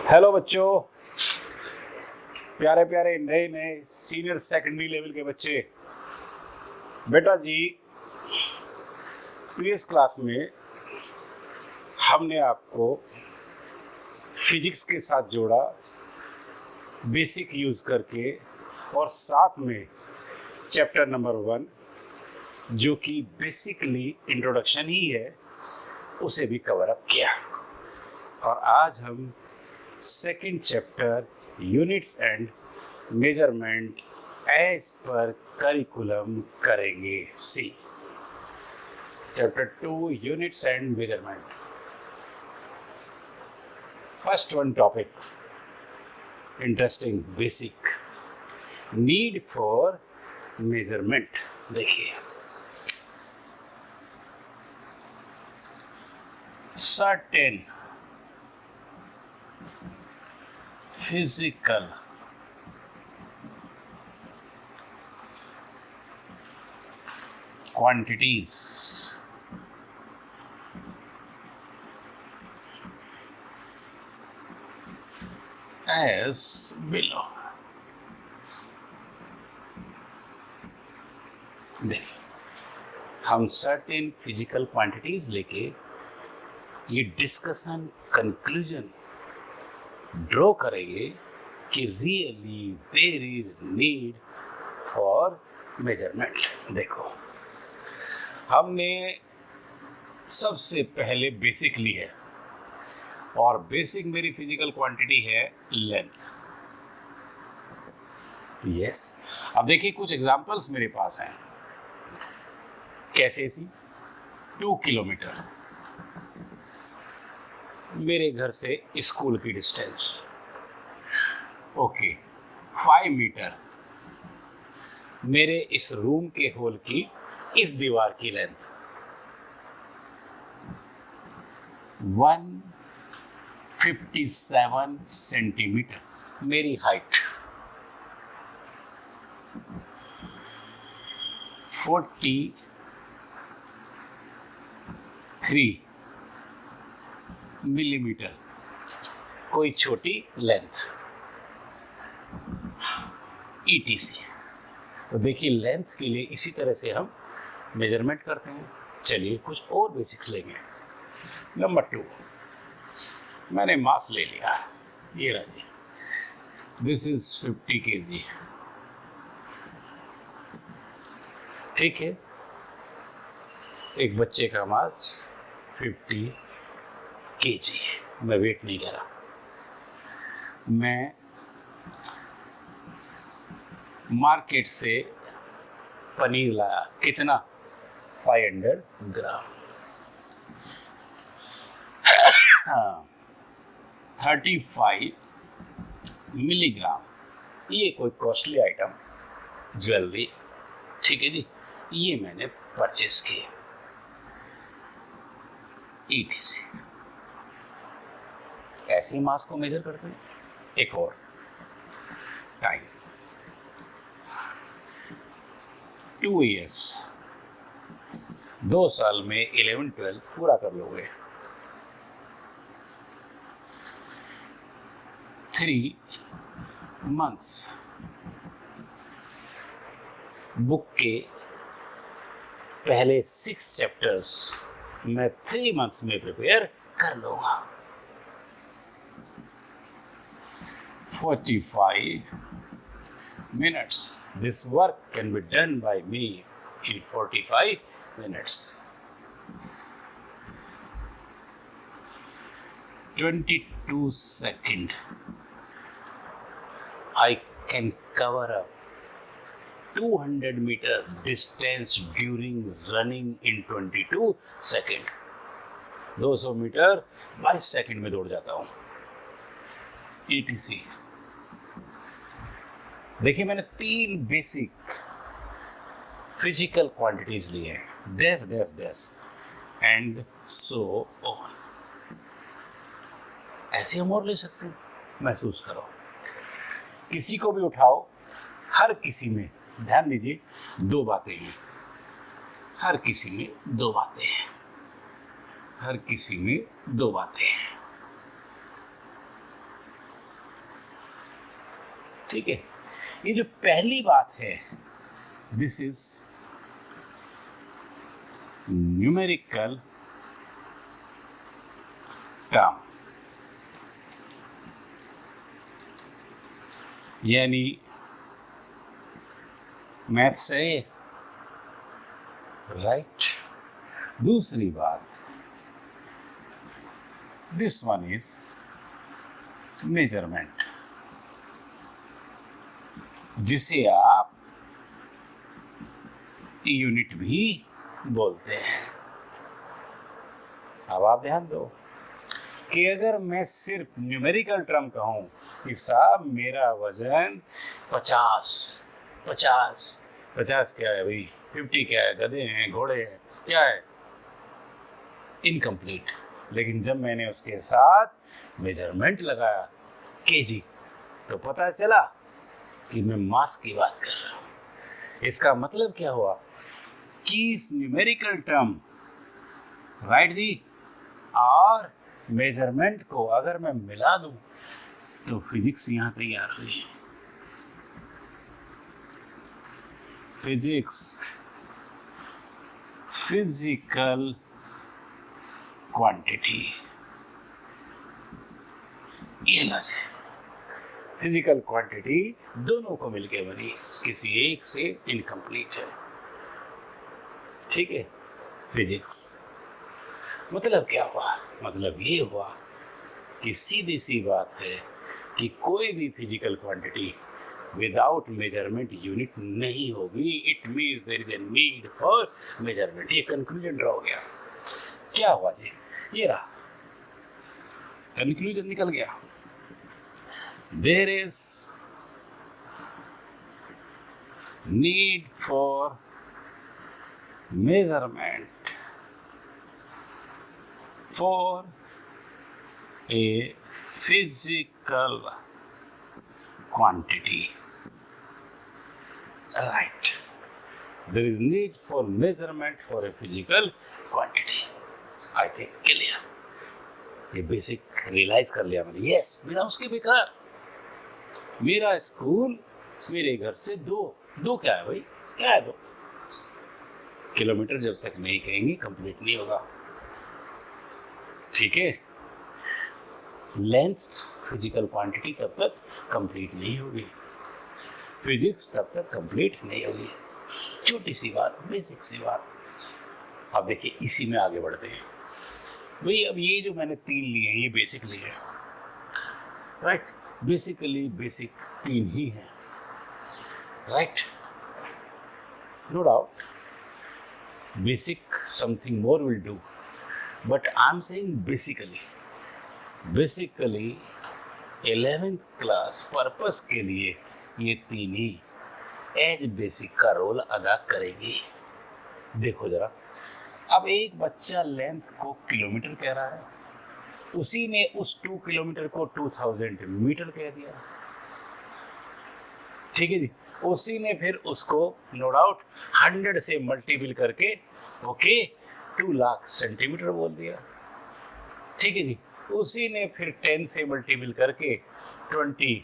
Hello बच्चों, प्यारे प्यारे नए नए सीनियर सेकेंडरी लेवल के बच्चे। बेटा जी, प्रीवियस क्लास में हमने आपको फिजिक्स के साथ जोड़ा बेसिक यूज करके, और साथ में चैप्टर नंबर 1 जो कि बेसिकली इंट्रोडक्शन ही है उसे भी कवर अप किया। और आज हम second chapter units and measurement as per curriculum करेंगे। See chapter 2 units and measurement. First one topic interesting, basic need for measurement. देखिए, certain physical quantities as below। देखिए, हम सर्टेन फिजिकल क्वांटिटीज लेके ये डिस्कशन कंक्लूजन ड्रॉ करेंगे कि really there is need for measurement. देखो, हमने सबसे पहले बेसिक ली है, और बेसिक मेरी फिजिकल क्वांटिटी है लेंथ। यस, अब देखिए कुछ एग्जांपल्स मेरे पास हैं। कैसे सी 2 किलोमीटर मेरे घर से स्कूल की डिस्टेंस। ओके, 5 मीटर मेरे इस रूम के हॉल की इस दीवार की लेंथ। 157 सेंटीमीटर मेरी हाइट। 43 मिलीमीटर कोई छोटी लेंथ। ETC। तो देखिए, लेंथ के लिए इसी तरह से हम मेजरमेंट करते हैं। चलिए कुछ और बेसिक्स लेंगे। नंबर 2, मैंने मास ले लिया, ये रहा जी, दिस इज 50 kg। ठीक है, एक बच्चे का मास 50 kg। मैं वेट नहीं कर रहा, मैं मार्केट से पनीर लाया, कितना? 500 ग्राम। 35 मिलीग्राम, ये कोई कॉस्टली आइटम, ज्वेलरी, ठीक है जी, ये मैंने परचेस किए। ETC। ऐसे मास को मेजर करते हैं। एक और, टाइम 2 years, 2 साल में 11-12 पूरा कर लोगे। 3 months, बुक के पहले 6 चैप्टर्स मैं 3 months में प्रिपेयर कर लूंगा। 45 minutes, this work can be done by me in 45 minutes। 22 seconds, I can cover up 200 meter distance during running in 22 seconds। 200 metre 22 second में दौड़ जाता हूं। ETC। देखिए, मैंने 3 बेसिक फिजिकल क्वांटिटीज ली हैं, dash dash dash and so on. ऐसे हम और ले सकते हैं। महसूस करो, किसी को भी उठाओ, हर किसी में, ध्यान दीजिए, 2 बातें हैं। हर किसी में 2 बातें हैं। हर किसी में 2 बातें हैं। ठीक है, ये जो पहली बात है, दिस इज न्यूमेरिकल टर्म, यानी मैथ से राइट। दूसरी बात, दिस वन इज मेजरमेंट, जिसे आप यूनिट भी बोलते हैं। अब आप ध्यान दो कि अगर मैं सिर्फ न्यूमेरिकल टर्म कहूं कि साहब मेरा वजन 50 क्या है भाई, 50 क्या है, गधे हैं, घोड़े हैं, क्या है, इनकम्प्लीट। लेकिन जब मैंने उसके साथ मेजरमेंट लगाया केजी, तो पता चला कि मैं मास की बात कर रहा हूं। इसका मतलब क्या हुआ कि इस न्यूमेरिकल टर्म राइट जी और मेजरमेंट को अगर मैं मिला दूं तो फिजिक्स यहां तैयार हुई। फिजिक्स, फिजिकल क्वांटिटी, ये लज फिजिकल क्वांटिटी दोनों को मिलके बनी, किसी एक से इनकम्प्लीट है। ठीक है, फिजिक्स मतलब क्या हुआ, मतलब ये हुआ कि सीधी सी बात है कि कोई भी physical quantity without measurement unit नहीं होगी। It means there is a need for measurement. ये कंक्लूजन ड्रॉ हो गया। क्या हुआ जी, ये रहा कंक्लूजन निकल गया। There is need for measurement for a physical quantity, right? There is need for measurement for a physical quantity. I think clear. ये बेसिक रियलाइज कर लिया मैंने। यस, मेरा उसके बेकार, मेरा स्कूल मेरे घर से दो क्या है भाई, क्या है 2 किलोमीटर। जब तक नहीं कहेंगे कंप्लीट नहीं होगा। ठीक है, लेंथ फिजिकल क्वांटिटी तब तक कंप्लीट नहीं होगी, फिजिक्स तब तक कंप्लीट नहीं होगी। छोटी सी बात, बेसिक सी बात। अब देखिए इसी में आगे बढ़ते हैं भाई। अब ये जो मैंने 3 लिए हैं ये बेसिक लिए, राइट? बेसिकली बेसिक 3 ही हैं, right? No doubt basic something more will do, but I am saying basically 11th class purpose के लिए ये 3 ही एज बेसिक का रोल अदा करेगी। देखो जरा, अब एक बच्चा लेंथ को किलोमीटर कह रहा है, उसी ने उस 2 किलोमीटर को 2000 मीटर कह दिया। ठीक है जी, उसी ने फिर उसको नो डाउट 100 से मल्टीपल करके ओके 2 लाख सेंटीमीटर बोल दिया। ठीक है जी, उसी ने फिर 10 से मल्टीपल करके 20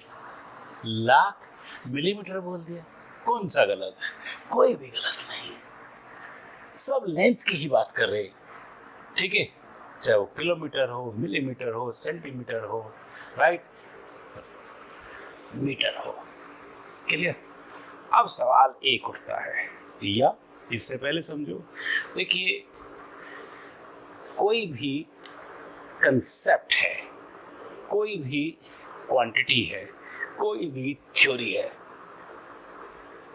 लाख मिलीमीटर बोल दिया। कौन सा गलत है? कोई भी गलत नहीं, सब लेंथ की ही बात कर रहे। ठीक है, चाहे वो किलोमीटर हो, मिलीमीटर हो, सेंटीमीटर हो, राइट, मीटर हो। क्लियर? अब सवाल एक उठता है, या इससे पहले समझो। देखिए, कोई भी कंसेप्ट है, कोई भी क्वांटिटी है, कोई भी थ्योरी है,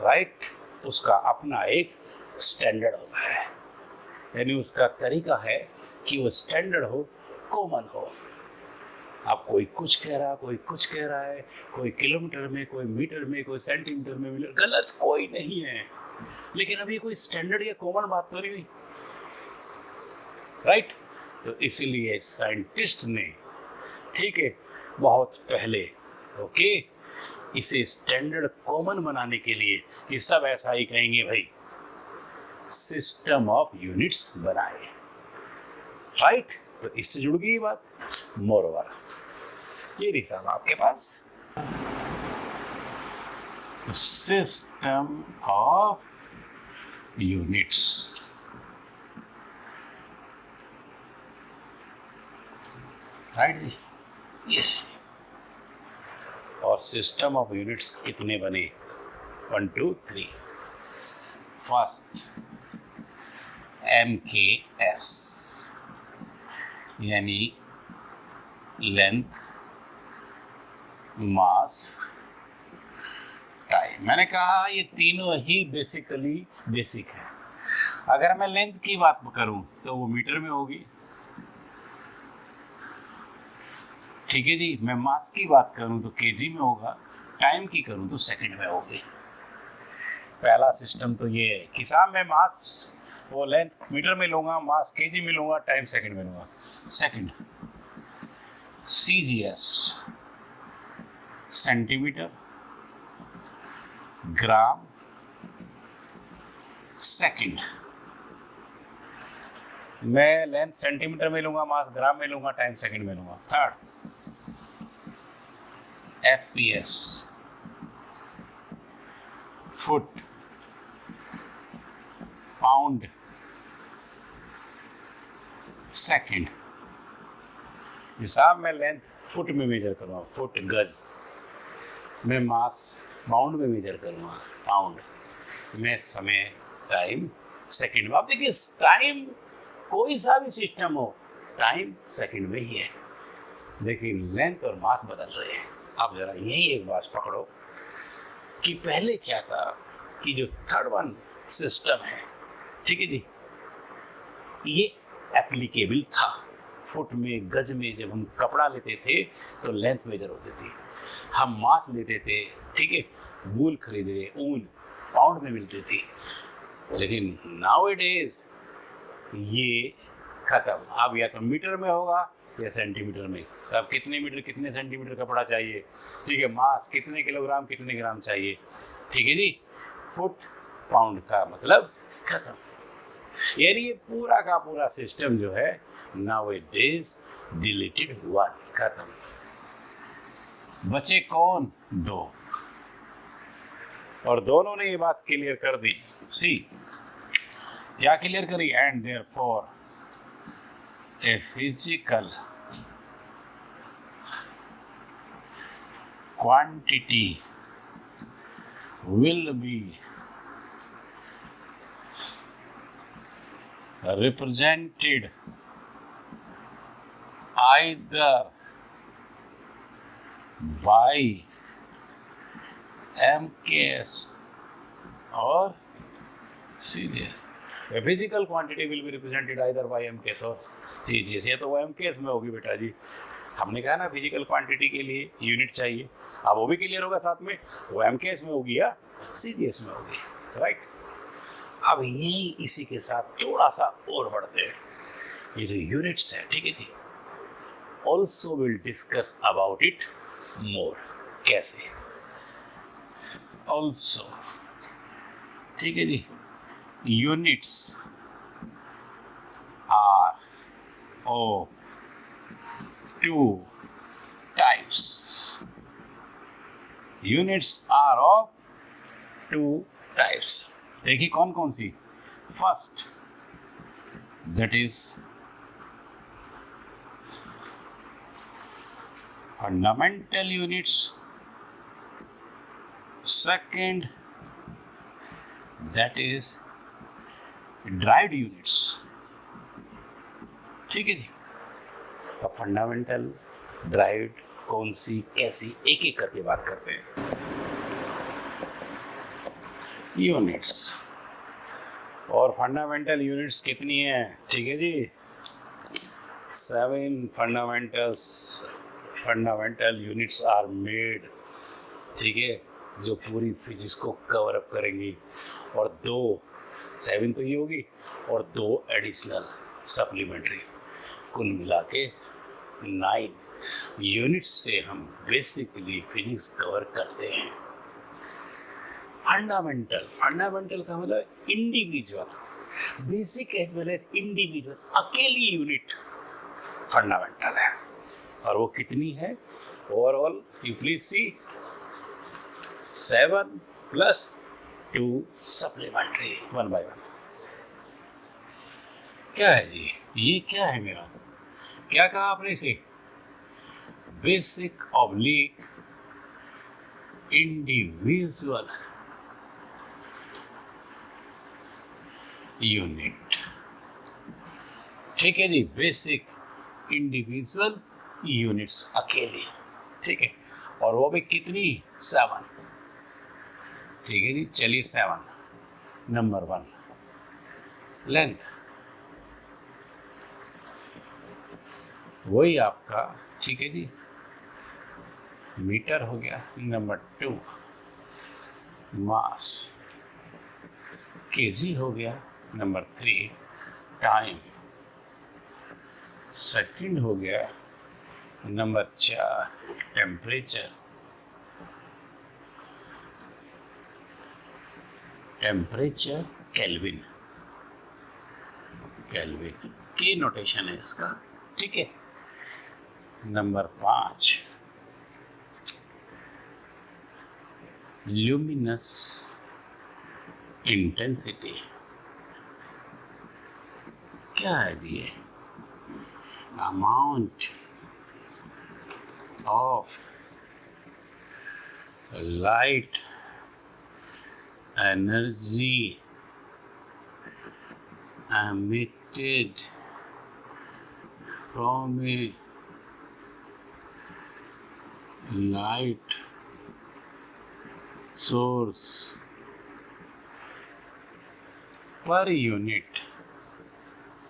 राइट, उसका अपना एक स्टैंडर्ड होता है, यानी उसका तरीका है कि वो स्टैंडर्ड हो, कॉमन हो। अब कोई कुछ कह रहा, कोई कुछ कह रहा है, कोई किलोमीटर में, कोई मीटर में, कोई सेंटीमीटर में, गलत कोई नहीं है, लेकिन अभी कोई स्टैंडर्ड या कॉमन बात तो नहीं हुई, राइट? तो इसीलिए साइंटिस्ट ने, ठीक है, बहुत पहले ओके इसे स्टैंडर्ड कॉमन बनाने के लिए कि सब ऐसा ही कहेंगे भाई, सिस्टम ऑफ यूनिट्स बनाए, राइट? तो इससे जुड़ गई बात। मोरओवर ये रिसाल आपके पास सिस्टम ऑफ यूनिट्स। राइट जी, ये और सिस्टम ऑफ यूनिट्स कितने बने? 1 2 3। फर्स्ट MKS यानी लेंथ, मास, टाइम। मैंने कहा ये तीनों ही बेसिकली बेसिक है। अगर मैं लेंथ की बात करूं तो वो मीटर में होगी, ठीक है जी। मैं मास की बात करूं तो केजी में होगा, टाइम की करूं तो सेकंड में होगी। पहला सिस्टम तो ये है कि साहब मैं मास वो लेंथ मीटर में लूंगा, मास केजी में लूंगा, टाइम सेकंड में लूंगा। सेकंड CGS सेंटीमीटर, ग्राम, सेकंड। मैं लेंथ सेंटीमीटर में लूंगा, मास ग्राम में लूंगा, टाइम सेकंड में लूंगा। Third FPS foot, pound, second. हिसाब में लेंथ फुट में मेजर करूँगा, फुट गज। मैं मास पाउंड में मेजर करूँगा, पाउंड। मैं समय टाइम सेकंड में। अब देखिए टाइम कोई सा भी सिस्टम हो, टाइम सेकंड में ही है, लेकिन लेंथ और मास बदल रहे हैं। अब जरा यही एक बात पकड़ो कि पहले क्या था कि जो थर्ड वन सिस्टम है, ठीक है जी, ये एप्लीकेबल था। फुट में, गज में जब हम कपड़ा लेते थे तो लेंथ मेजर होती थी। हम मास लेते थे, ठीक है, वूल खरीदे, ऊन पाउंड में मिलती थी। लेकिन नाउअडेज ये खत्म। अब या तो मीटर में होगा या सेंटीमीटर में। अब कितने मीटर कितने सेंटीमीटर कपड़ा चाहिए, ठीक है, मास कितने किलोग्राम कितने ग्राम चाहिए, ठीक है जी। फुट पाउंड का मतलब खत्म। यानी ये पूरा का पूरा सिस्टम जो है नाउअडेज डिलीटेड हुआ, खत्म। बचे कौन? दो, और दोनों ने ये बात क्लियर कर दी। सी क्या क्लियर करी? And therefore a physical quantity will be represented either by MKS or CGS. A physical quantity will be represented either by MKS or CGS. ये तो वो MKS में होगी बेटा जी। हमने कहा ना फिजिकल क्वांटिटी के लिए यूनिट चाहिए। अब वो भी क्लियर होगा साथ में, वो MKS में होगी या CGS में होगी, राइट। अब यही इसी के साथ थोड़ा सा और बढ़ते हैं। ये जो यूनिट्स है, ठीक है जी, also will discuss about it more. कैसे? ऑल्सो, ठीक है जी, units are of two types. Units are of two types. देखिए कौन कौन सी? First, that is fundamental units. Second, that is derived units. ठीक है जी। अब फंडामेंटल, ड्राइव्ड, कौन सी, कैसी, एक एक करके बात करते हैं। यूनिट्स और फंडामेंटल यूनिट्स कितनी है? ठीक है जी, 7 फंडामेंटल यूनिट्स आर मेड, ठीक है, जो पूरी फिजिक्स को कवर अप करेंगी। और 7 तो ये होगी और 2 एडिशनल सप्लीमेंट्री, कुल मिला के 9 यूनिट्स से हम बेसिकली फिजिक्स कवर करते हैं। फंडामेंटल का मतलब individual, basic as well as individual, अकेली यूनिट फंडामेंटल है। और वो कितनी है? Overall you please see 7 plus 2 supplementary 1 by 1। क्या है जी, ये क्या है मेरा, क्या कहा आपने इसे, बेसिक ऑब्लिक इंडिविजुअल यूनिट। ठीक है जी, बेसिक इंडिविजुअल यूनिट्स अकेले, ठीक है, और वो भी कितनी, 7। ठीक है जी, चलिए 7 नंबर 1 लेंथ, वही आपका, ठीक है जी, मीटर हो गया। नंबर 2 मास, केजी हो गया। नंबर 3 टाइम, सेकंड हो गया। Number 4 temperature, temperature kelvin, kelvin की नोटेशन है इसका, ठीक है। नंबर 5 ल्यूमिनस इंटेंसिटी, क्या है जी ये, amount of light energy emitted from a light source per unit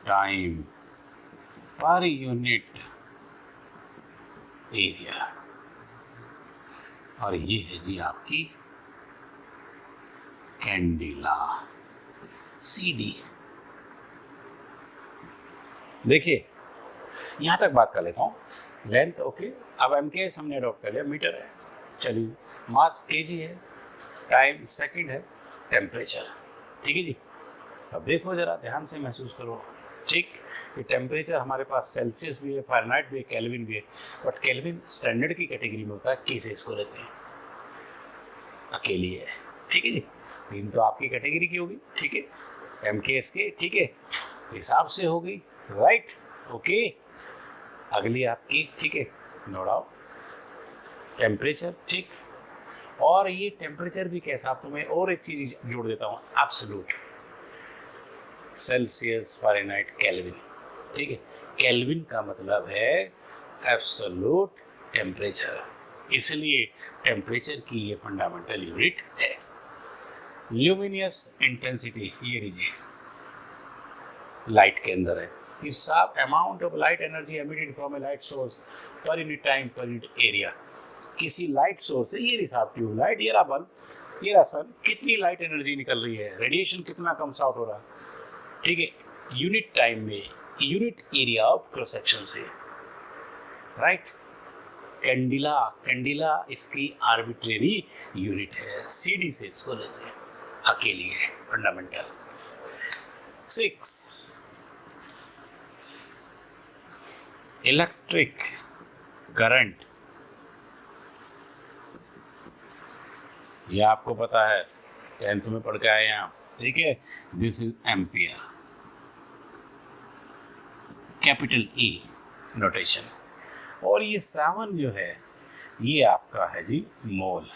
time per unit area। और ये है जी आपकी कैंडिला, CD। देखिए यहाँ तक बात कर लेता हूँ, लेंथ ओके, अब MKS हमने अडॉप्ट कर लिया, मीटर है, चलिए, मास केजी है, टाइम सेकंड है, टेम्परेचर, ठीक है जी। अब देखो जरा ध्यान से महसूस करो, ठीक, ये टेम्परेचर हमारे पास सेल्सियस भी है, फ़ारेनहाइट भी है, केल्विन भी है, बट केल्विन स्टैंडर्ड की कैटेगरी में होता है, कैसे इसको लेते हैं, अकेली है, ठीक है जी। 3 तो आपकी कैटेगरी की होगी, ठीक है, MKS के, ठीक है, हिसाब से हो गई, राइट, ओके। अगली आपकी, ठीक है, नो डाउट, टेम्परेचर, ठीक, और ये टेम्परेचर भी कैसा, आपको मैं और एक चीज़ जोड़ देता हूँ, एब्सोल्यूट, सेल्सियस, फ़ारेनहाइट, केल्विन, ठीक है, केल्विन का मतलब है एब्सोल्यूट टेम्परेचर, इसलिए टेम्परेचर की ये फंडामेंटल यूनिट है। ल्यूमिनियस इंटेंसिटी, ये लीजिए, लाइट के अंदर है कि सब amount of light energy emitted from A light source per unit time per unit area. किसी लाइट सोर्स से, ये रिसाब ट्यूबलाइट, ये रहा बल्ब, ये रहा सन, कितनी लाइट एनर्जी निकल रही है, रेडिएशन कितना कम्स आउट हो रहा है, ठीक है, यूनिट टाइम में, unit area of cross section से, राइट। कैंडिला, कैंडिला इसकी आर्बिट्रेरी यूनिट है, CD से इसको लेते हैं, अकेली है, फंडामेंटल। 6 इलेक्ट्रिक करंट, ये आपको पता है, 10th में पढ़ के आए हैं आप, ठीक है, this is ampere, capital E notation. और ये 7 जो है, ये आपका है जी मोल,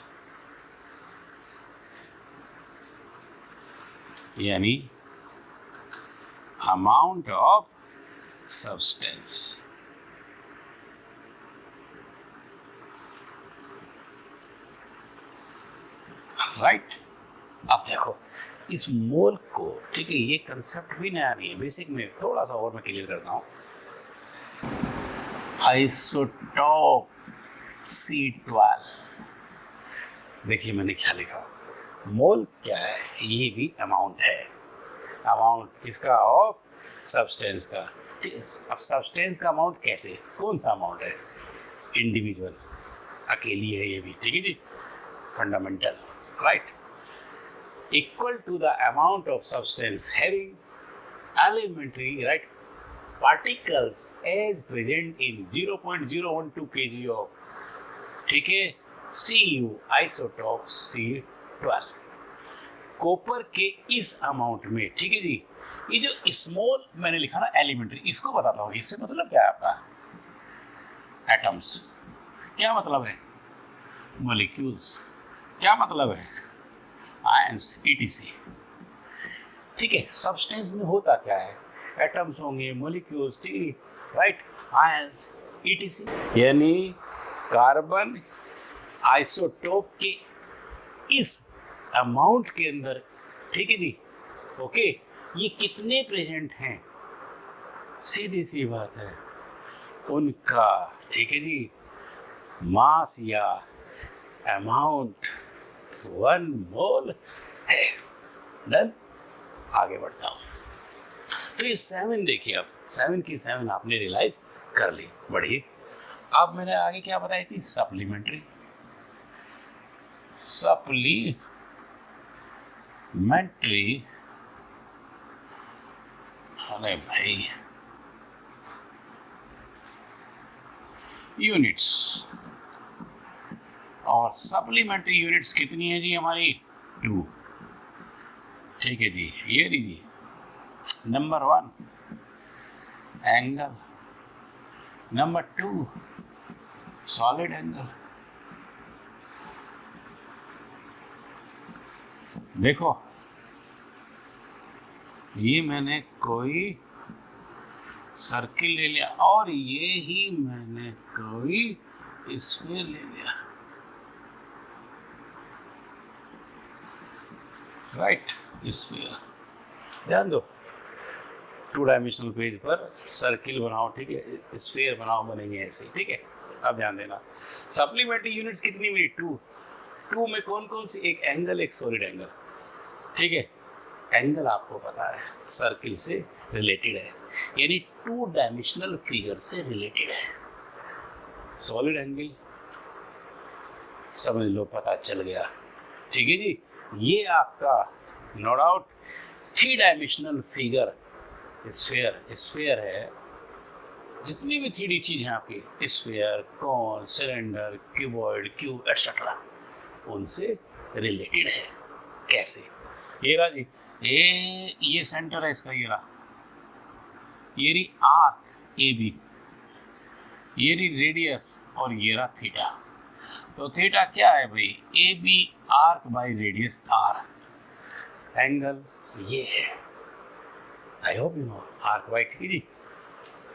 यानी अमाउंट ऑफ सब्सटेंस, राइट। अब देखो इस मोल को, ठीक है, ये कंसेप्ट भी नया नहीं है, बेसिक में थोड़ा सा और मैं क्लियर करता हूँ। आइसोटोप C12, देखिए मैंने क्या लिखा, मोल क्या है, ये भी अमाउंट है, अमाउंट किसका, ऑफ सब्सटेंस का, ठीक है। अब सब्सटेंस का अमाउंट कैसे, कौन सा अमाउंट है, इंडिविजुअल, अकेली है ये भी, ठीक है जी, fundamental, right, equal to the amount of substance having elementary, right, particles as present in 0.012 kg of, ठीक है, Cu आइसोटोप C12। कॉपर के इस अमाउंट में, ठीक है जी। ये जो स्मॉल मैंने लिखा ना एलिमेंट्री, इसको बताता हूँ। इससे मतलब क्या है आपका, एटम्स, क्या मतलब है मॉलिक्यूल्स, क्या मतलब है आयंस, ईटीसी। ठीक है, सब्सटेंस में होता क्या है, एटम्स होंगे, मॉलिक्यूल्स, ठीक, राइट, आयंस, ईटीसी। यानी कार्बन आइसोटोप के इस अमाउंट के अंदर, ठीक है जी, ओके, ये कितने प्रेजेंट हैं, सीधी सी बात है, उनका, ठीक है जी, मास या अमाउंट 1 मोल है। डन, आगे बढ़ता हूँ। तो ये 7 देखिए, अब 7 की 7 आपने रियलाइज कर ली, बढ़िए। अब मैंने आगे क्या बताई थी, सप्लीमेंट्री, अरे भाई, यूनिट्स, और सप्लीमेंट्री यूनिट्स कितनी है जी हमारी, 2, ठीक है जी। ये लीजिए, number 1 angle, number 2 solid angle. देखो, ये मैंने कोई सर्किल ले लिया और ये ही मैंने कोई स्फीयर ले लिया, राइट, स्फीयर। ध्यान दो, 2 डायमेंशनल पेज पर सर्किल बनाओ, ठीक है, स्फीयर बनाओ, बनेंगे ऐसे, ठीक है। अब ध्यान देना, सप्लीमेंट्री यूनिट्स कितनी मिली, 2 में कौन कौन सी, एक एंगल, एक सॉलिड एंगल, ठीक है। एंगल आपको पता है सर्किल से रिलेटेड है, यानी 2 डायमेंशनल फिगर से रिलेटेड है। सॉलिड एंगल समझ लो, पता चल गया, ठीक है जी। ये आपका no doubt 3 dimensional figure, sphere है, जितनी भी 3D चीज हैं आपकी, sphere, cone, cylinder, cuboid, cube etcetera, उनसे रिलेटेड है। कैसे, ये रहा जी, ये सेंटर है इसका, ये रहा, ये रही आर्क ए बी, ये रही रेडियस, और ये रहा थीटा। तो थीटा क्या है भाई, A B arc by radius R, angle ये है, I hope you know, arc by, ठीक है जी,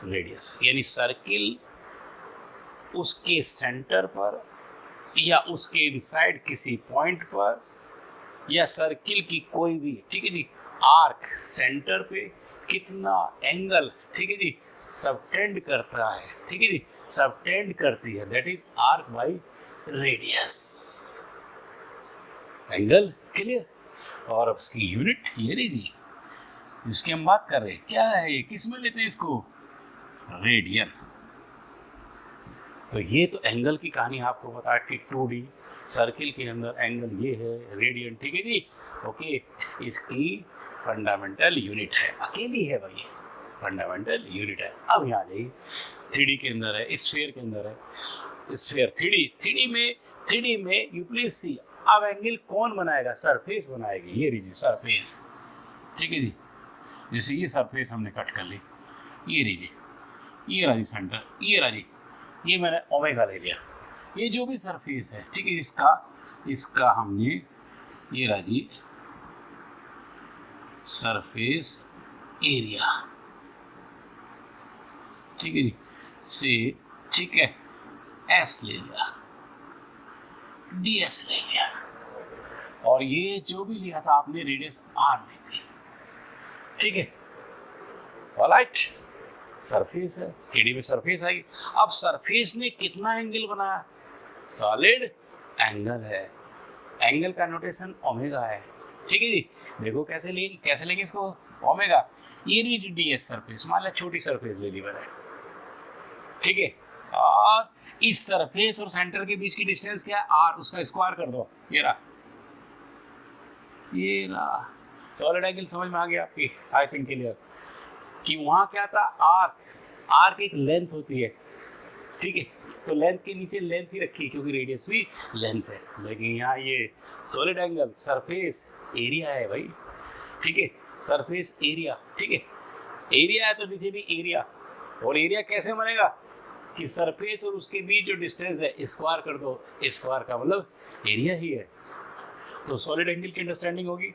रेडियस, यानी सर्किल उसके सेंटर पर या उसके इनसाइड किसी पॉइंट पर, या सर्किल की कोई भी, ठीक है जी, आर्क सेंटर पे कितना एंगल, ठीक है जी, सबटेंड करता है, ठीक है जी, सबटेंड करती है, that is arc by radius, angle clear. और अब इसकी यूनिट ये रही जी, जिसकी हम बात कर रहे हैं, क्या है ये, किस में लेते हैं इसको, रेडियन। तो ये तो एंगल की कहानी आपको बता कि 2D सर्किल के अंदर एंगल ये है, रेडियन, ठीक है जी, ओके। इसकी फंडामेंटल यूनिट है, अकेली है भाई, फंडामेंटल यूनिट है। अब यहाँ जाइए, 3D के अंदर है, स्फीयर के अंदर है, स्फीयर 3D में यू प्लीज सी, अब एंगल कौन बनाएगा, सरफेस बनाएगी, ये लीजिए सरफेस, ठीक है जी। जैसे ये सरफेस हमने कट कर ली, ये लीजिए, ये रहा जी सेंटर, ये रहा जी, ये मैंने ओमेगा ले लिया, ये जो भी सरफेस है, ठीक है, इसका हमने, ये रहा जी सरफेस एरिया, ठीक है जी, से, ठीक है, एस ले लिया, ds ले लिया, और ये जो भी लिया था आपने रेडियस r ली थी, ठीक है, ऑलराइट। सरफेस है, 3D में सरफेस आई। अब सरफेस ने कितना एंगल बनाया, सॉलिड एंगल है, एंगल का नोटेशन ओमेगा है, ठीक है जी। देखो कैसे लेंगे इसको, ओमेगा, ये नहीं ds सरफेस, मान लो छोटी सरफेस ले ली मैंने, ठीक है, और इस सरफेस और सेंटर के बीच की डिस्टेंस क्या है, r, उसका स्क्वायर कर दो, ये रहा, सॉलिड एंगल समझ में आ गया आपकी, आई थिंक क्लियर, कि वहां क्या था, आर्क एक लेंथ होती है, ठीक है, तो लेंथ के नीचे लेंथ ही रखी क्योंकि रेडियस भी लेंथ है। लेकिन यहाँ ये सॉलिड एंगल सरफेस एरिया है भाई, ठीक है, सरफेस एरिया, ठीक है, एरिया है तो नीचे भी एरिया। और एरिया कैसे बनेगा कि सरफेस और उसके बीच जो डिस्टेंस है स्क्वायर कर दो, स्क्वायर का मतलब एरिया ही है। तो सॉलिड एंगल की अंडरस्टैंडिंग होगी।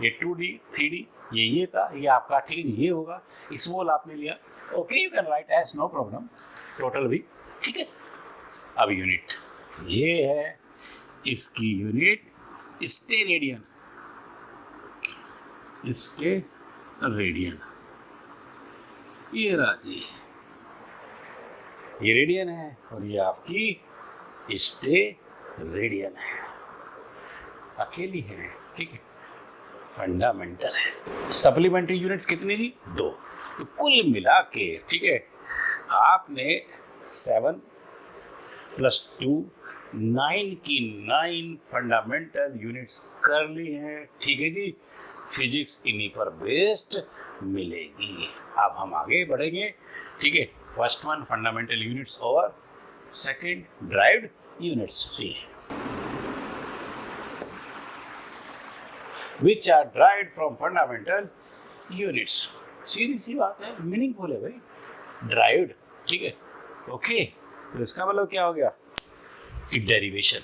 ये 2D 3D ये था, ये आपका ठीक है, ये होगा, स्मॉल आपने लिया, okay you can write as no problem, total भी ठीक है। अब यूनिट ये है, इसकी यूनिट स्टेरेडियन, इसके रेडियन, ये राजी ये रेडियन है और ये आपकी स्टेरेडियन है, अकेली है, ठीक है, फंडामेंटल है। सप्लीमेंट्री यूनिट्स कितनी थी? 2। तो कुल मिला के ठीक है आपने 7 + 2 9 की 9 फंडामेंटल यूनिट्स कर ली हैं, ठीक है जी। फिजिक्स इन्हीं पर बेस्ड मिलेगी। अब हम आगे बढ़ेंगे, ठीक है। फर्स्ट वन फंडामेंटल यूनिट्स और second derived units see, which are derived from fundamental units। सीधी सी बात है, मीनिंगफुल है भाई, ड्राइव्ड, ठीक है, ओके। तो इसका मतलब क्या हो गया कि डेरिवेशन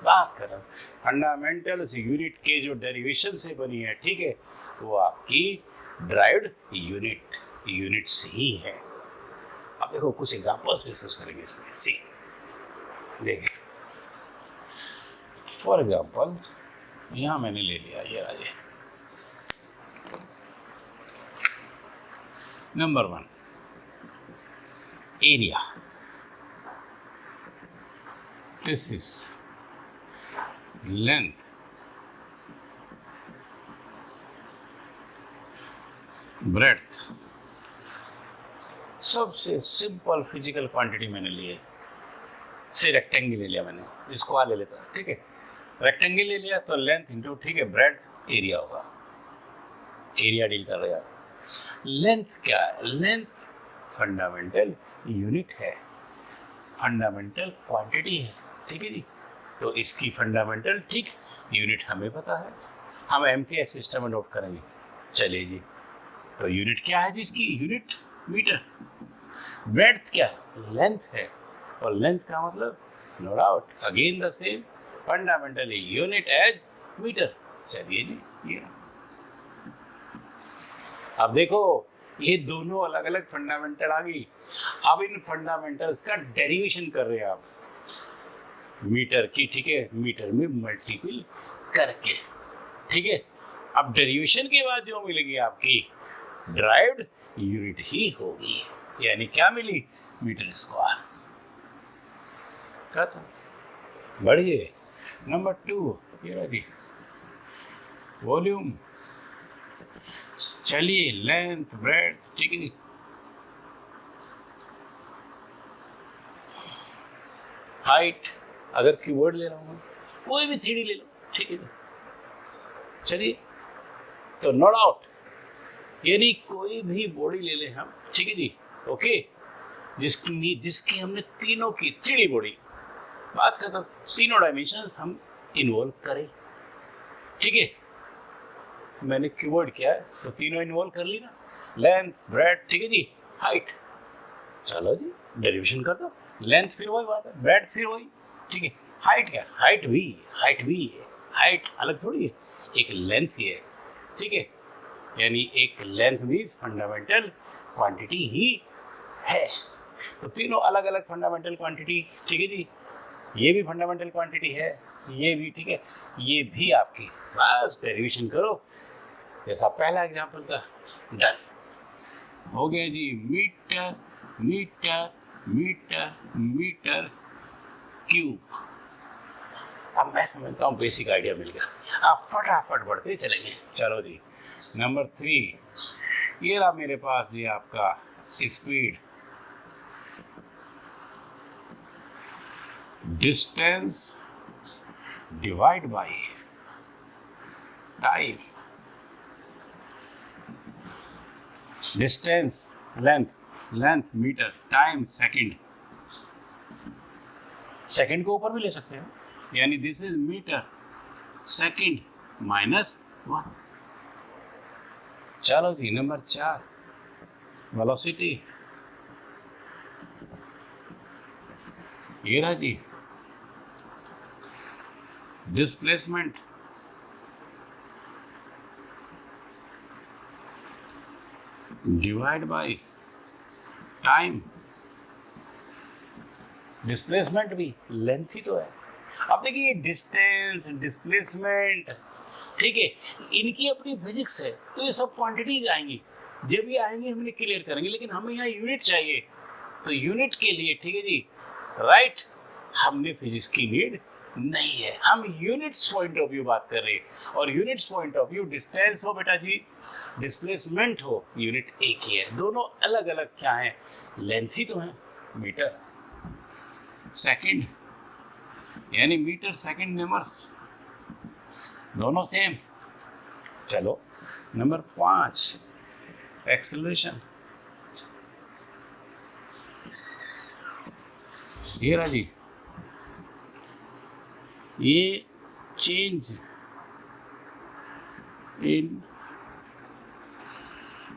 बात कर रहा हूँ, फंडामेंटल यूनिट के जो डेरिवेशन से बनी है, ठीक है, वो आपकी ड्राइव्ड यूनिट्स ही है। अब देखो कुछ एग्जांपल्स डिस्कस करेंगे इसमें, सी देखिए फॉर एग्जांपल यहाँ मैंने ले लिया ये राजे, number 1 area, this is length, breadth, सबसे सिंपल फिजिकल क्वांटिटी मैंने ली है, से रेक्टेंगल ले लिया मैंने, स्क्वायर ले लेता, ठीक है, रेक्टेंगल ले लिया तो लेंथ इंटू, ठीक है, ब्रेड्थ एरिया होगा, एरिया डील कर रहे हैं। लेंथ क्या है? लेंथ फंडामेंटल यूनिट है, फंडामेंटल क्वांटिटी है, ठीक है जी। तो इसकी फंडामेंटल ठीक यूनिट हमें पता है, हम MKS सिस्टम में नोट करेंगे। चलिए जी, तो यूनिट क्या है जी इसकी? Unit metre. ब्रेड्थ क्या? लेंथ है, और लेंथ का मतलब no doubt again the same fundamental unit as metre. चलिए जी, ये अब देखो ये दोनों अलग अलग फंडामेंटल आ गई। अब इन फंडामेंटल्स का डेरिवेशन कर रहे हैं आप मीटर की, ठीक है, मीटर में मल्टीपल करके, ठीक है। अब डेरिवेशन के बाद जो मिलेगी आपकी ड्राइव्ड यूनिट ही होगी, यानी क्या मिली? Metre square. बढ़िए। नंबर 2 ये जी वॉल्यूम। चलिए लेंथ ब्रेड्थ, ठीक है। हाइट, अगर कीवर्ड ले रहा हूँ कोई भी 3D ले लो, ठीक है। चलिए तो नो डाउट यानी कोई भी बॉडी ले लें हम, ठीक है जी, ओके, जिसकी हमने तीनों की 3D बॉडी बात करता, तीनों डायमेंशंस हम इन्वॉल्व करें, ठीक है। मैंने कीवर्ड किया है तो तीनों इन्वॉल्व कर ली ना, लेंथ ब्रेड्थ, ठीक है जी, हाइट। चलो जी डेरिवेशन कर दो, लेंथ फिर वही बात है, ब्रेड्थ फिर वही, ठीक है। हाइट क्या? हाइट भी है, हाइट अलग थोड़ी है, एक लेंथ ही है, ठीक है। यानी एक लेंथ मीन्स फंडामेंटल क्वांटिटी ही है। तो तीनों अलग अलग फंडामेंटल क्वांटिटी, ठीक है जी। ये भी फंडामेंटल क्वांटिटी है, ये भी, ठीक है, ये भी आपकी। बस डेरिवेशन करो जैसा पहला एग्जांपल था, डन हो गया जी। Metre metre metre metre cube. अब मैं समझता हूँ बेसिक आइडिया मिल गया, आप फटाफट बढ़ते चलेंगे। चलो जी नंबर 3 ये रहा मेरे पास जी आपका speed, distance divide by time. Distance length metre, time second, second को ऊपर भी ले सकते हैं, यानी this is metre second minus 1। चलो जी नंबर 4, वेलोसिटी। ये रहा जी displacement divide by time. Displacement भी लेंथ ही तो है। अब देखिए डिस्टेंस, डिस्प्लेसमेंट, ठीक है, इनकी अपनी फिजिक्स है, तो ये सब क्वांटिटीज आएंगी, जब ये आएंगे हम इन्हें क्लियर करेंगे, लेकिन हमें यहाँ यूनिट चाहिए, तो यूनिट के लिए, ठीक है जी, राइट, हमने फिजिक्स की नीड नहीं है, हम यूनिट्स पॉइंट ऑफ व्यू बात कर रहे हैं, और units point of view distance हो बेटा जी, डिस्प्लेसमेंट हो, यूनिट एक ही है, दोनों अलग अलग क्या है, लेंथ ही तो है, मीटर सेकंड, यानी मीटर सेकंड नंबर्स दोनों सेम। चलो नंबर 5, एक्सेलरेशन। ये रहा जी, ये चेंज इन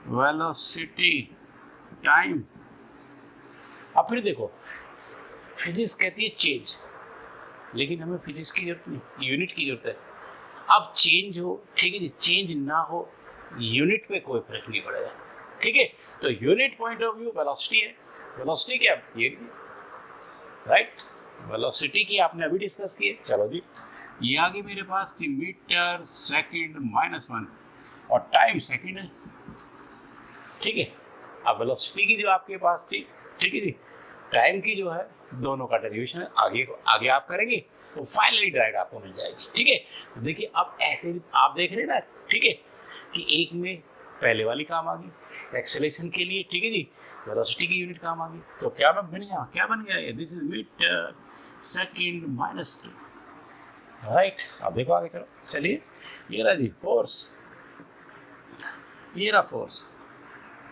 वेलोसिटी टाइम। अब फिर देखो, फिजिक्स कहती है चेंज, लेकिन हमें फिजिक्स की जरूरत नहीं, यूनिट की जरूरत है। अब चेंज हो, ठीक है जी, चेंज ना हो, यूनिट पे कोई फर्क नहीं पड़ेगा, ठीक है। तो unit point of view velocity है, वेलोसिटी क्या ये, राइट, वेलोसिटी की आपने अभी डिस्कस की है। चलो जी, ये आगे मेरे पास थी मीटर सेकंड माइनस 1 और टाइम सेकंड है, ठीक है। अब वेलोसिटी की जो आपके पास थी, ठीक है जी, टाइम की जो है, दोनों का डेरिवेशन है, आगे आप करेंगे तो फाइनली डायरेक्ट आपको मिल जाएगी, ठीक है। तो देखिए अब ऐसे आप देख रहे हैं ना, ठीक है, कि एक में पहले वाली काम आ गई एक्सेलरेशन के लिए, ठीक है जी, वेलोसिटी की यूनिट काम आ गई, तो क्या बन गया, this is metre second minus 2, right. अब देखो आगे चलो, चलिए, ये रहा जी फोर्स, ये रहा फोर्स।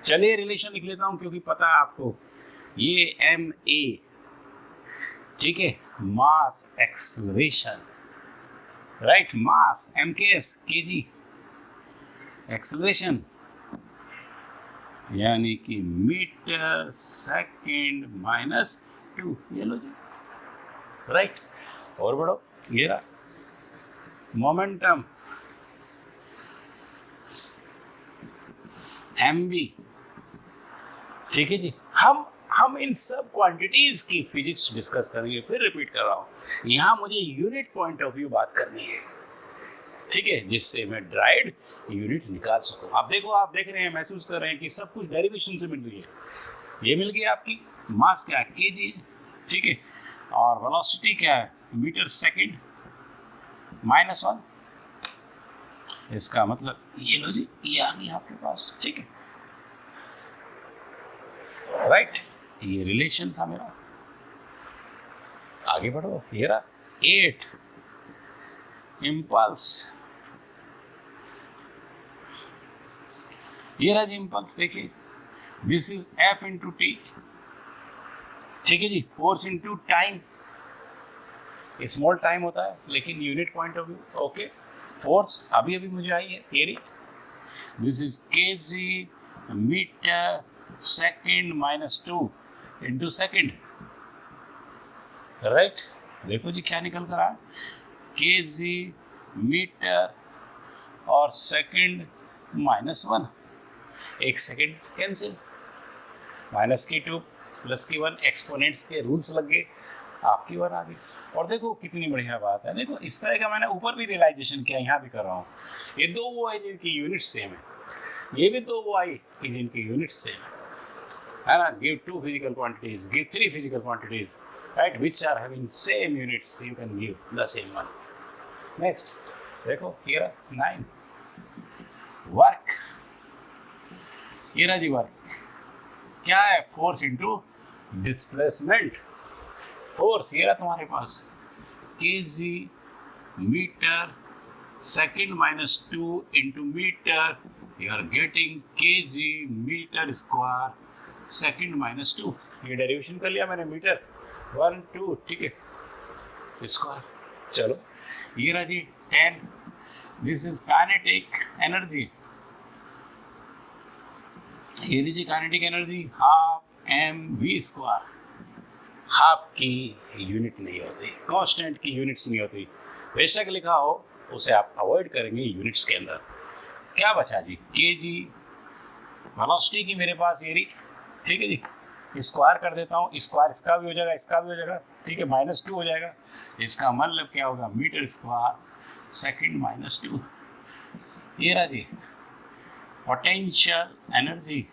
चलिए रिलेशन लिख लेता हूं, क्योंकि पता है आपको, ये एम ए, ठीक है, मास एक्सेलरेशन, राइट, मास एम के एस के जी, एक्सेलरेशन यानी कि मीटर सेकंड माइनस 2, ये लो जी, राइट। और बढ़ो, ये रहा मोमेंटम एम बी, ठीक है जी। हम इन सब क्वांटिटीज की फिजिक्स डिस्कस करेंगे, फिर रिपीट कर रहा हूँ, यहाँ मुझे यूनिट पॉइंट ऑफ व्यू बात करनी है, ठीक है, जिससे मैं डायरेक्ट यूनिट निकाल सकूँ। आप देखो, आप देख रहे हैं, महसूस कर रहे हैं कि सब कुछ डेरिवेशन से मिल रही है। ये मिल गई आपकी मास क्या है, केजी, ठीक है, और वेलोसिटी क्या है, मीटर सेकंड माइनस 1, इसका मतलब ये लो जी, ये आ गई आपके पास, ठीक है, राइट। ये रिलेशन था मेरा। आगे बढ़ो, ये रहा 8, इम्पल्स, ये रहा जी इम्पल्स, देखिए, this is F into T, ठीक है जी, force into time, small time होता है लेकिन unit point of view, okay. Force अभी मुझे आई है, ये रही, this is K G metre second minus 2 into second, right. देखो जी क्या निकल कर आया, के जी मीटर और सेकंड माइनस 1, एक सेकंड कैंसिल, माइनस की 2 प्लस की 1, एक्सपोनेंट्स के रूल्स लग गए, आपकी 1 आ गई। और देखो कितनी बढ़िया बात है, देखो इस तरह का मैंने ऊपर भी रियलाइजेशन किया, यहाँ भी कर रहा हूँ। ये दो वो है जिनकी यूनिट सेम है, ये भी तो वो आई कि जिनकी यूनिट सेम है ना। Give 2 physical quantities, give 3 physical quantities, right, which are having same units, you can give the same one. Next, देखो ये रहा 9, वर्क, ये रहा जी वर्क, क्या है, फोर्स इंटू डिस्प्लेसमेंट, फोर्स ये रहा तुम्हारे पास, K G metre second minus 2 into metre, you are getting K G metre square second minus 2, ये डेरिवेशन कर लिया मैंने, मीटर 1 2, ठीक है, स्क्वायर। चलो ये रहा जी 10, दिस इज काइनेटिक एनर्जी। ये लीजिए kinetic energy half M V square. Half की यूनिट नहीं होती, कांस्टेंट की यूनिट्स नहीं होती, बेशक लिखा हो उसे आप अवॉइड करेंगे यूनिट्स के अंदर। क्या बचा जी के जी, वेलोसिटी की मेरे पास ये रही, ठीक है जी, स्क्वायर कर देता हूँ, स्क्वायर इसका भी हो जाएगा, इसका भी हो जाएगा, ठीक है, -2 हो जाएगा। इसका मतलब क्या होगा, मीटर स्क्वायर सेकंड -2। ये रहा जी potential energy,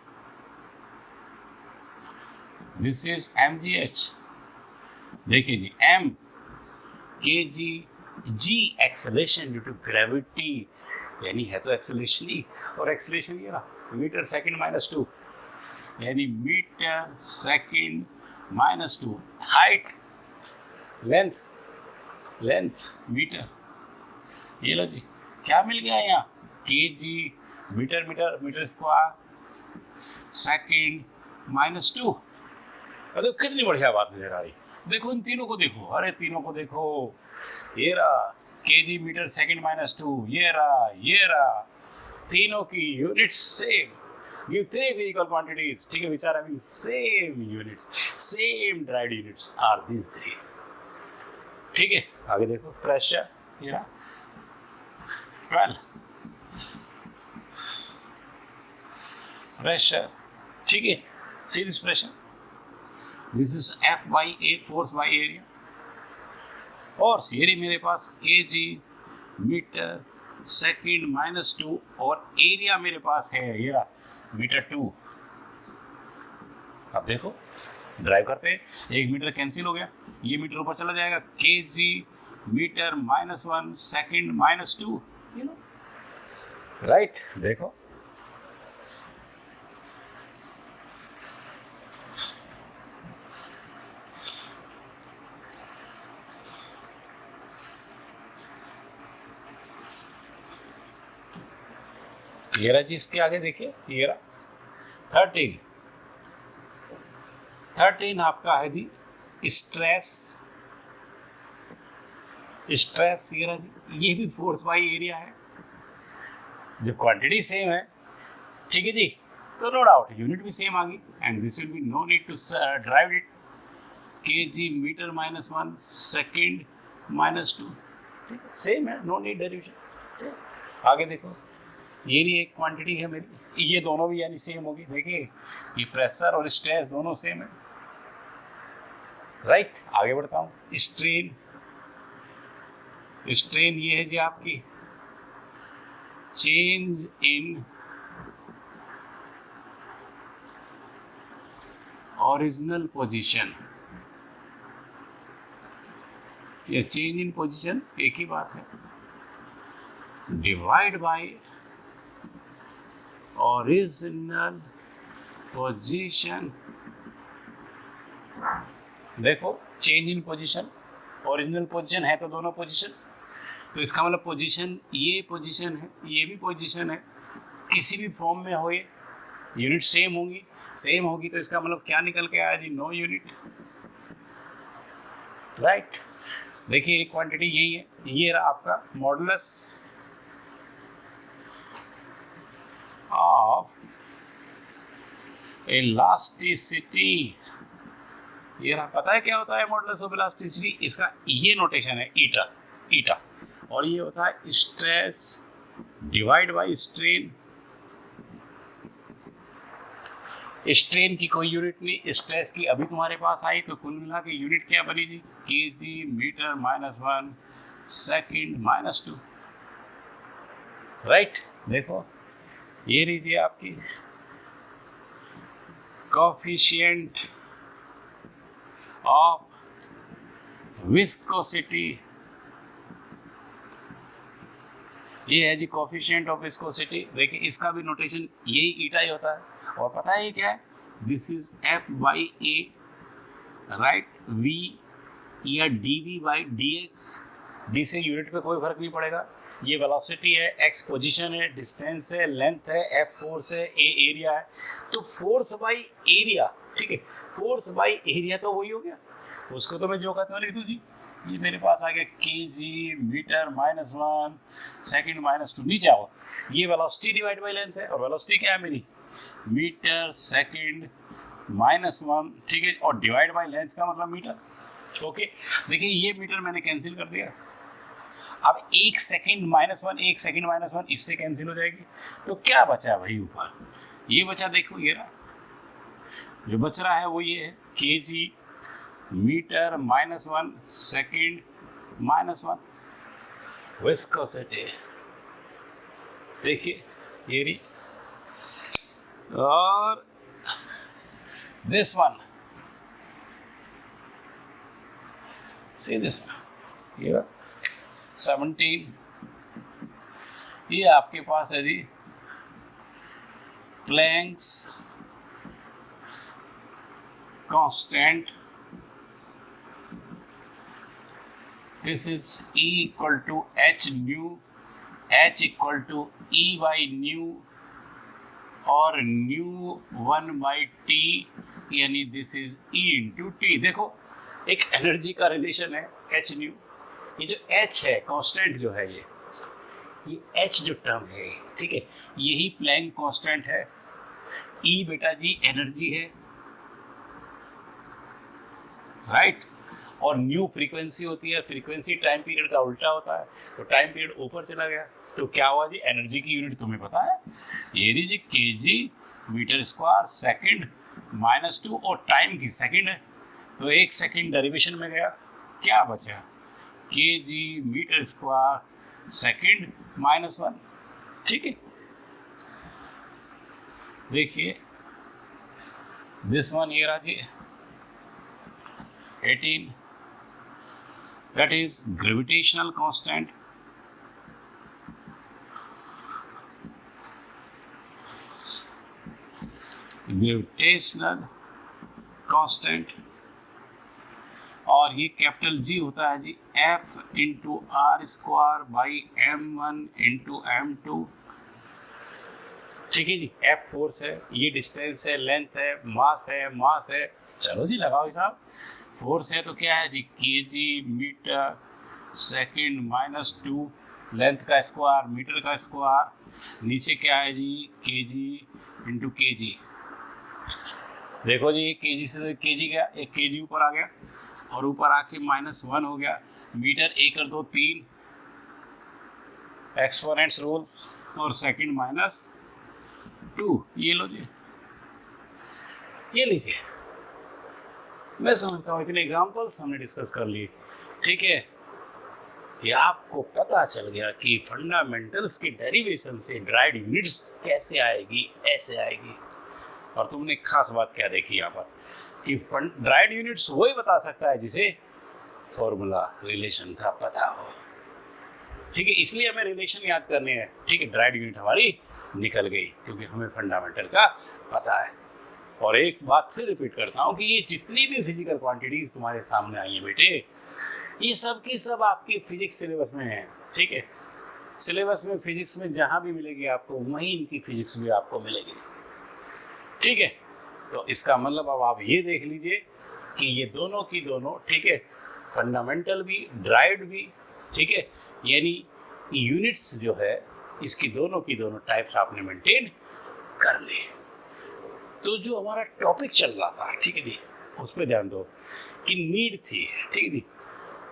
this is mgh। देखिए जी m K G, G acceleration due to gravity, यानी है तो एक्सेलरेशन ही, और एक्सेलरेशन ये रहा मीटर सेकंड -2, यानी metre second -2। Height, length, length metre. ये लो जी क्या मिल गया यहाँ, K G metre, metre metre square second -2। अरे कितनी बढ़िया बात नजर आ रही। देखो इन तीनों को देखो, अरे तीनों को देखो, ये रहा के जी मीटर सेकंड -2, ये रहा, तीनों की units same. Give 3 physical quantities, ठीक है, which are having same units, same derived units are these 3। ठीक है, आगे देखो प्रेशर, ये रहा 12 प्रेशर, ठीक है, see this pressure, this is F by A, force by area, और ये मेरे पास के जी मीटर सेकंड -2, और एरिया मेरे पास है ये रहा मीटर 2। अब देखो ड्राइव करते हैं, 1 मीटर कैंसिल हो गया, ये मीटर ऊपर चला जाएगा, K G metre -1 second -2, you know, right. देखो ये रहा जी, इसके आगे देखिए, ये रहा 13 आपका है जी स्ट्रेस। स्ट्रेस ये रहा जी, ये भी फोर्स बाई एरिया है, जब क्वांटिटी सेम है, ठीक है जी, तो नो डाउट यूनिट भी सेम आ गई, and this will be no need to derive it, K G metre -1 second -2, ठीक है, सेम है, नो नीड डेरिवेशन। आगे देखो, ये भी एक क्वांटिटी है मेरी, ये दोनों भी यानी सेम होगी। देखिए ये प्रेशर और स्ट्रेस दोनों सेम है, राइट। आगे बढ़ता हूँ, स्ट्रेन, स्ट्रेन ये है जी आपकी चेंज इन ओरिजिनल पोजीशन, ये चेंज इन पोजीशन एक ही बात है, डिवाइड बाय ओरिजिनल पोजीशन। देखो change in position, original position है तो दोनों पोजीशन, तो इसका मतलब पोजीशन, ये पोजीशन है, ये भी पोजीशन है, किसी भी फॉर्म में हो ये यूनिट सेम होगी, तो इसका मतलब क्या निकल के आया जी, नो यूनिट, राइट। देखिए एक क्वांटिटी यही है, ये रहा आपका मॉडुलस ऑफ इलास्टिसिटी। ये रहा, पता है क्या होता है मॉडुलस ऑफ इलास्टिसिटी, इसका ये नोटेशन है ईटा, और ये होता है stress divide by strain. Strain की कोई यूनिट नहीं, स्ट्रेस की अभी तुम्हारे पास आई, तो कुल मिला के यूनिट क्या बनी जी, के जी मीटर -1 सेकंड -2, राइट। देखो ये लीजिए आपकी कोफिशिएंट ऑफ विस्कोसिटी, ये है जी कोफिशिएंट ऑफ विस्कोसिटी। देखिए इसका भी नोटेशन यही ईटा ही होता है, और पता है ये क्या है, this is F by A, right, V या dV बाई dx, D से यूनिट पे कोई फर्क नहीं पड़ेगा, ये वेलोसिटी है, x पोजीशन है, डिस्टेंस है, लेंथ है, F फोर्स है, A एरिया है, तो फोर्स बाई एरिया, ठीक है, फोर्स बाई एरिया तो वही हो गया, उसको तो मैं जो कहता हूँ लिख दूँ जी, ये मेरे पास आ गया kg मीटर -1 सेकंड -2, नीचे आओ, ये वेलोसिटी डिवाइड बाय लेंथ है, और वेलोसिटी क्या है मेरी, मीटर सेकंड -1, ठीक है, और डिवाइड बाय लेंथ का मतलब मीटर। ओके, देखिए ये मीटर मैंने कैंसिल कर दिया। अब 1 सेकंड -1, 1 सेकंड -1 इससे कैंसिल हो जाएगी, तो क्या बचा भाई ऊपर, ये बचा, देखो ये रहा, जो बच रहा है वो ये है kg मीटर -1 सेकंड -1 विस्कोसिटी, देखिए ये रही, और this one, see this one, ये 17, ये आपके पास है जी Planck's constant, this is E equal to h nu, h equal to E by nu, और nu 1 by t, यानी this is E into t। देखो एक एनर्जी का रिलेशन है h nu, ये जो h है कांस्टेंट जो है, ये h जो टर्म है, ठीक है, यही प्लैंक कांस्टेंट है। E बेटा जी एनर्जी है, राइट, और न्यू फ्रीक्वेंसी होती है, फ्रीक्वेंसी टाइम पीरियड का उल्टा होता है, तो टाइम पीरियड ऊपर चला गया, तो क्या हुआ जी, एनर्जी की यूनिट तुम्हें पता है, ये जी kg मीटर स्क्वायर सेकंड -2, और टाइम की सेकंड है, तो 1 सेकंड डेरिवेशन में गया, क्या बचा, kg मीटर स्क्वायर सेकंड -1, ठीक है। देखिए दिस वन ये रहा जी 18, that is gravitational constant, और ये कैपिटल G होता है जी F into R square by M1 into M2, ठीक है जी। F फोर्स है, ये डिस्टेंस है, लेंथ है, मास है, चलो जी लगाओ हिसाब, फोर्स है तो क्या है जी kg मीटर सेकंड -2, लेंथ का स्क्वायर मीटर का स्क्वायर, नीचे क्या है जी kg इंटू kg, देखो जी kg से kg गया, एक kg ऊपर आ गया, और ऊपर आके -1 हो गया, मीटर 1 और 2 3 एक्सपोनेंट्स रूल्स, और सेकंड -2, ये लो जी, ये लीजिए। मैं समझता हूँ इतने एग्जाम्पल्स हमने डिस्कस कर लिए, ठीक है, कि आपको पता चल गया कि फंडामेंटल्स की डेरिवेशन से ड्राइड यूनिट्स कैसे आएगी, ऐसे आएगी। और तुमने खास बात क्या देखी यहाँ पर कि ड्राइड यूनिट्स वही बता सकता है जिसे फॉर्मूला रिलेशन का पता हो, ठीक है, इसलिए हमें रिलेशन याद करने हैं, ठीक है। ड्राइड यूनिट हमारी निकल गई क्योंकि हमें फंडामेंटल का पता है। और एक बात फिर रिपीट करता हूँ कि ये जितनी भी फिजिकल क्वांटिटीज तुम्हारे सामने आई हैं बेटे, ये सब की सब आपकी फिजिक्स सिलेबस में है, ठीक है। सिलेबस में फिजिक्स में जहाँ भी मिलेगी आपको, वहीं इनकी फिजिक्स भी आपको मिलेगी, ठीक है। तो इसका मतलब अब आप ये देख लीजिए कि ये दोनों की दोनों, ठीक है, फंडामेंटल भी ड्राइड भी, ठीक है, यानी यूनिट्स जो है इसकी दोनों की दोनों टाइप्स आपने मेंटेन कर ली। तो जो हमारा टॉपिक चल रहा था, ठीक है जी, उस पर ध्यान दो कि नीड थी, ठीक है जी,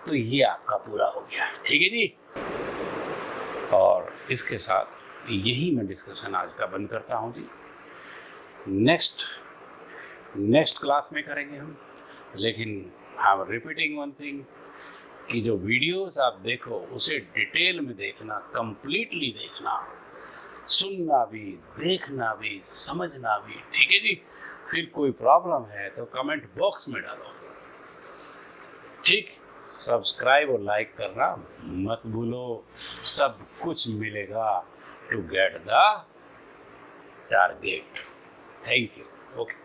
तो ये आपका पूरा हो गया, ठीक है जी। और इसके साथ यही मैं डिस्कशन आज का बंद करता हूँ जी। नेक्स्ट क्लास में करेंगे हम, लेकिन I am repeating one thing कि जो वीडियोस आप देखो उसे डिटेल में देखना, कंप्लीटली देखना, सुनना भी, देखना भी, समझना भी, ठीक है जी। फिर कोई प्रॉब्लम है तो कमेंट बॉक्स में डालो, ठीक। सब्सक्राइब और लाइक करना मत भूलो, सब कुछ मिलेगा to get the target. Thank you, okay.